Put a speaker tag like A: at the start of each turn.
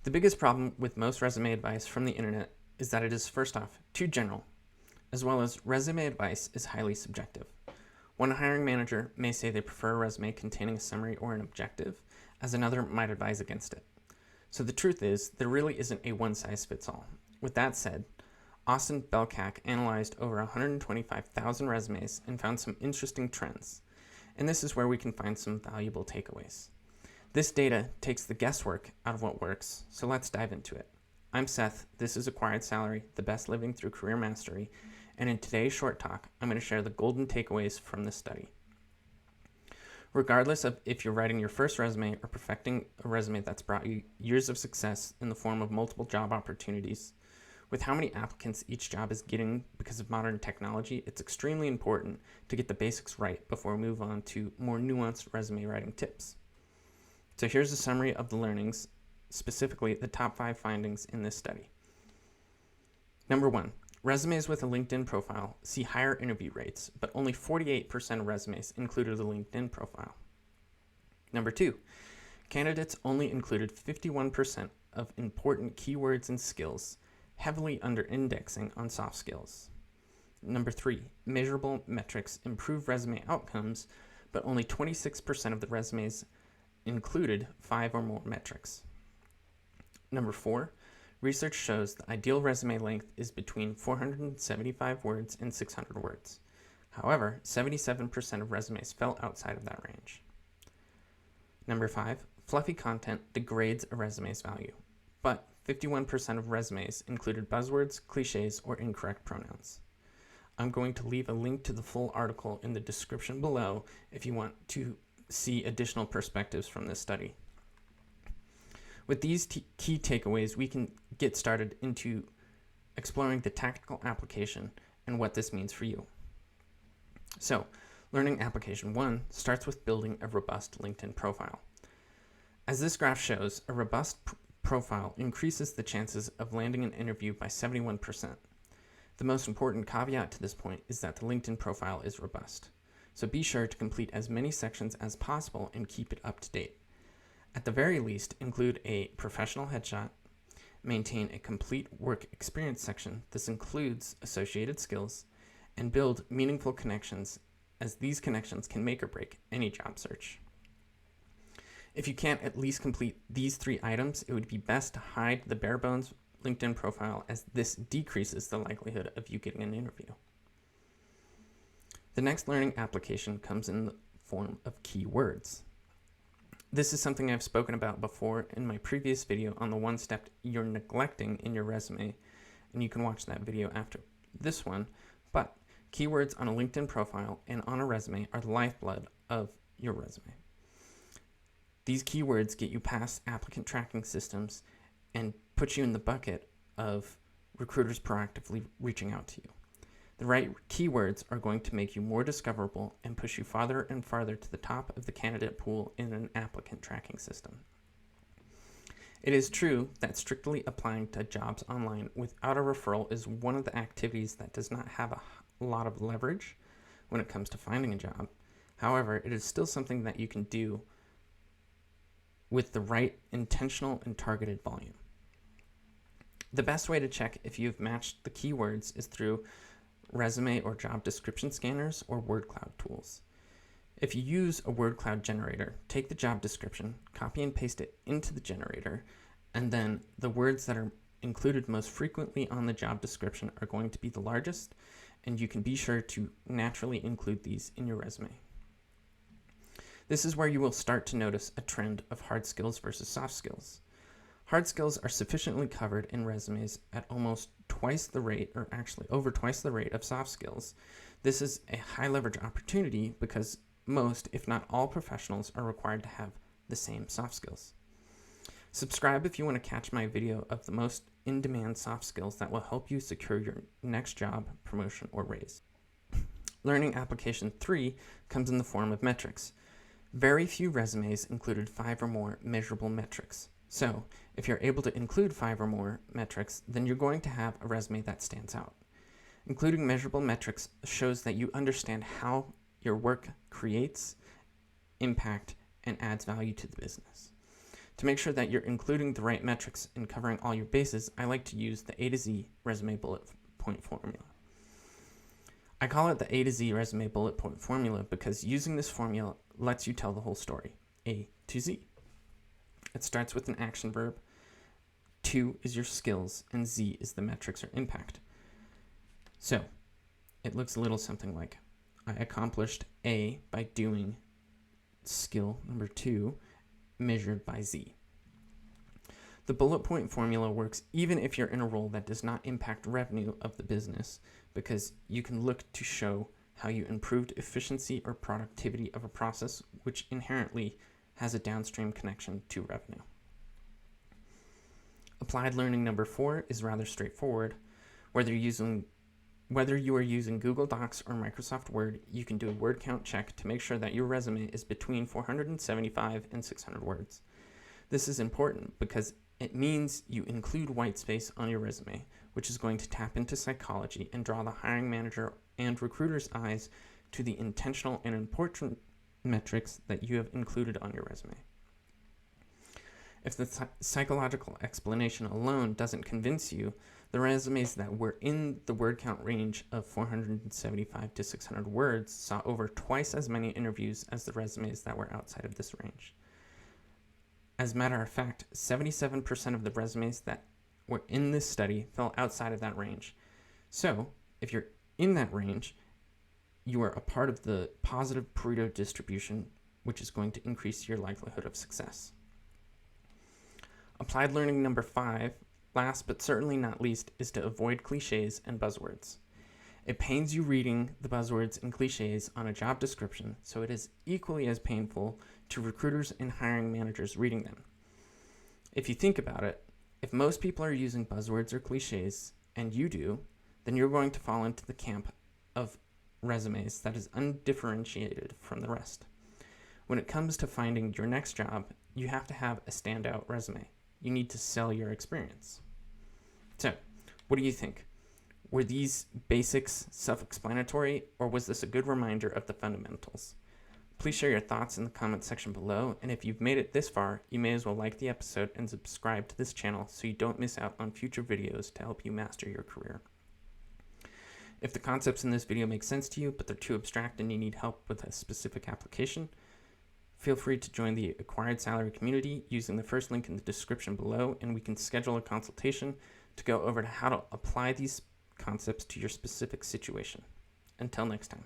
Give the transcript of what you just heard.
A: The biggest problem with most resume advice from the internet is that it is, first off, too general, as well as resume advice is highly subjective. One hiring manager may say they prefer a resume containing a summary or an objective, as another might advise against it. So the truth is, there really isn't a one-size-fits-all. With that said, Austin Belkak analyzed over 125,000 resumes and found some interesting trends. And this is where we can find some valuable takeaways. This data takes the guesswork out of what works, so let's dive into it. I'm Seth, this is Acquired Salary, the best living through career mastery, and in today's short talk, I'm going to share the golden takeaways from this study. Regardless of if you're writing your first resume or perfecting a resume that's brought you years of success in the form of multiple job opportunities, with how many applicants each job is getting because of modern technology, it's extremely important to get the basics right before we move on to more nuanced resume writing tips. So here's a summary of the learnings, specifically the top 5 findings in this study. Number 1, resumes with a LinkedIn profile see higher interview rates, but only 48% of resumes included a LinkedIn profile. Number 2, candidates only included 51% of important keywords and skills, heavily under-indexing on soft skills. Number 3, measurable metrics improve resume outcomes, but only 26% of the resumes included 5 or more metrics. Number 4, research shows the ideal resume length is between 475 words and 600 words. However, 77% of resumes fell outside of that range. Number 5, fluffy content degrades a resume's value, but 51% of resumes included buzzwords, cliches, or incorrect pronouns. I'm going to leave a link to the full article in the description below if you want to see additional perspectives from this study. With these key takeaways, we can get started into exploring the tactical application and what this means for you. So, learning application 1 starts with building a robust LinkedIn profile. As this graph shows, a robust profile increases the chances of landing an interview by 71%. The most important caveat to this point is that the LinkedIn profile is robust. So be sure to complete as many sections as possible and keep it up to date. At the very least, include a professional headshot, maintain a complete work experience section. This includes associated skills, and build meaningful connections, as these connections can make or break any job search. If you can't at least complete these 3 items, it would be best to hide the bare bones LinkedIn profile, as this decreases the likelihood of you getting an interview. The next learning application comes in the form of keywords. This is something I've spoken about before in my previous video on the 1 step you're neglecting in your resume, and you can watch that video after this one, but keywords on a LinkedIn profile and on a resume are the lifeblood of your resume. These keywords get you past applicant tracking systems and put you in the bucket of recruiters proactively reaching out to you. The right keywords are going to make you more discoverable and push you farther and farther to the top of the candidate pool in an applicant tracking system. It is true that strictly applying to jobs online without a referral is one of the activities that does not have a lot of leverage when it comes to finding a job. However, it is still something that you can do with the right intentional and targeted volume. The best way to check if you've matched the keywords is through resume or job description scanners or word cloud tools. If you use a word cloud generator, take the job description, copy and paste it into the generator, and then the words that are included most frequently on the job description are going to be the largest, and you can be sure to naturally include these in your resume. This is where you will start to notice a trend of hard skills versus soft skills. Hard skills are sufficiently covered in resumes at almost twice the rate, or actually over twice the rate of soft skills. This is a high leverage opportunity because most, if not all, professionals are required to have the same soft skills. Subscribe if you want to catch my video of the most in-demand soft skills that will help you secure your next job, promotion, or raise. Learning application 3 comes in the form of metrics. Very few resumes included 5 or more measurable metrics. So, if you're able to include 5 or more metrics, then you're going to have a resume that stands out. Including measurable metrics shows that you understand how your work creates impact and adds value to the business. To make sure that you're including the right metrics and covering all your bases, I like to use the A to Z resume bullet point formula. I call it the A to Z resume bullet point formula because using this formula lets you tell the whole story, A to Z. It starts with an action verb, 2 is your skills, and Z is the metrics or impact. So, it looks a little something like, I accomplished A by doing skill number 2 measured by Z. The bullet point formula works even if you're in a role that does not impact revenue of the business, because you can look to show how you improved efficiency or productivity of a process, which inherently has a downstream connection to revenue. Applied learning number 4 is rather straightforward. Whether you are using Google Docs or Microsoft Word, you can do a word count check to make sure that your resume is between 475 and 600 words. This is important because it means you include white space on your resume, which is going to tap into psychology and draw the hiring manager and recruiter's eyes to the intentional and important metrics that you have included on your resume. If the psychological explanation alone doesn't convince you, the resumes that were in the word count range of 475 to 600 words saw over twice as many interviews as the resumes that were outside of this range. As a matter of fact, 77% of the resumes that were in this study fell outside of that range. So, if you're in that range, you are a part of the positive Pareto distribution, which is going to increase your likelihood of success. Applied learning number 5, last but certainly not least, is to avoid cliches and buzzwords. It pains you reading the buzzwords and cliches on a job description, so it is equally as painful to recruiters and hiring managers reading them. If you think about it, if most people are using buzzwords or cliches, and you do, then you're going to fall into the camp of resumes that is undifferentiated from the rest. When it comes to finding your next job, you have to have a standout resume. You need to sell your experience. So, what do you think? Were these basics self-explanatory, or was this a good reminder of the fundamentals? Please share your thoughts in the comment section below, and if you've made it this far, you may as well like the episode and subscribe to this channel so you don't miss out on future videos to help you master your career. If the concepts in this video make sense to you, but they're too abstract and you need help with a specific application, feel free to join the Acquired Salary community using the first link in the description below, and we can schedule a consultation to go over to how to apply these concepts to your specific situation. Until next time.